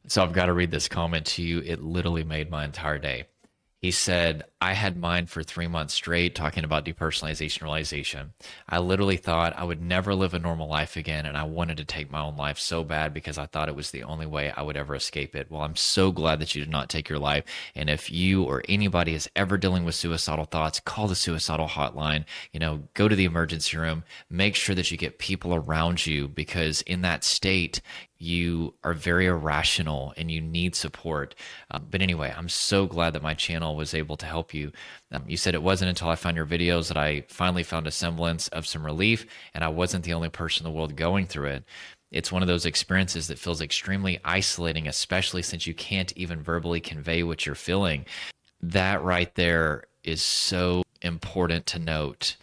So I've got to read this comment to you. It literally made my entire day. He said, I had mine for 3 months straight, talking about depersonalization realization. I literally thought I would never live a normal life again, and I wanted to take my own life so bad because I thought it was the only way I would ever escape it. Well, I'm so glad that you did not take your life. And if you or anybody is ever dealing with suicidal thoughts, call the suicidal hotline. Go to the emergency room. Make sure that you get people around you, because in that state, you are very irrational and you need support. But anyway, I'm so glad that my channel was able to help you. You said it wasn't until I found your videos that I finally found a semblance of some relief, and I wasn't the only person in the world going through it. It's one of those experiences that feels extremely isolating, especially since you can't even verbally convey what you're feeling. That right there is so important to note.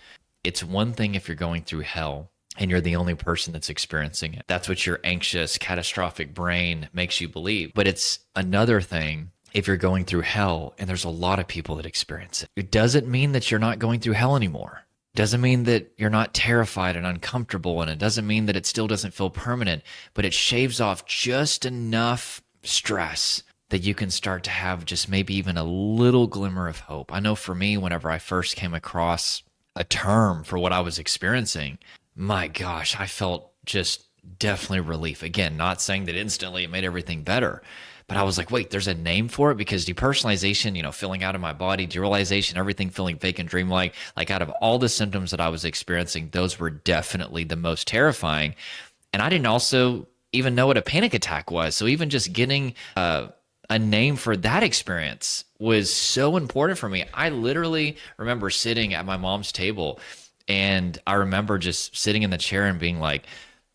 It's one thing if you're going through hell and you're the only person that's experiencing it. That's what your anxious, catastrophic brain makes you believe. But it's another thing if you're going through hell and there's a lot of people that experience it. It doesn't mean that you're not going through hell anymore. It doesn't mean that you're not terrified and uncomfortable, and it doesn't mean that it still doesn't feel permanent, but it shaves off just enough stress that you can start to have just maybe even a little glimmer of hope. I know for me, whenever I first came across a term for what I was experiencing, my gosh, I felt just definitely relief. Again, not saying that instantly it made everything better, but I was like, wait, there's a name for it? Because depersonalization, feeling out of my body, derealization, everything feeling fake and dreamlike, like out of all the symptoms that I was experiencing, those were definitely the most terrifying. And I didn't also even know what a panic attack was. So even just getting a name for that experience was so important for me. I literally remember sitting at my mom's table, and I remember just sitting in the chair and being like,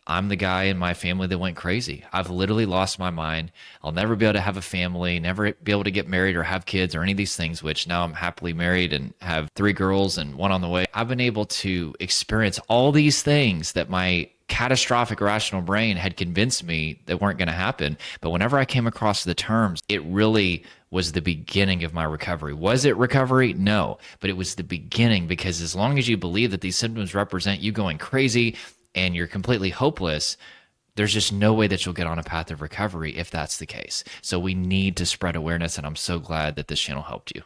I'm the guy in my family that went crazy. I've literally lost my mind. I'll never be able to have a family, never be able to get married or have kids or any of these things, which now I'm happily married and have 3 girls and 1 on the way. I've been able to experience all these things that my catastrophic rational brain had convinced me that weren't going to happen. But whenever I came across the terms, it really was the beginning of my recovery. Was it recovery? No, but it was the beginning, because as long as you believe that these symptoms represent you going crazy and you're completely hopeless, there's just no way that you'll get on a path of recovery if that's the case. So we need to spread awareness, and I'm so glad that this channel helped you.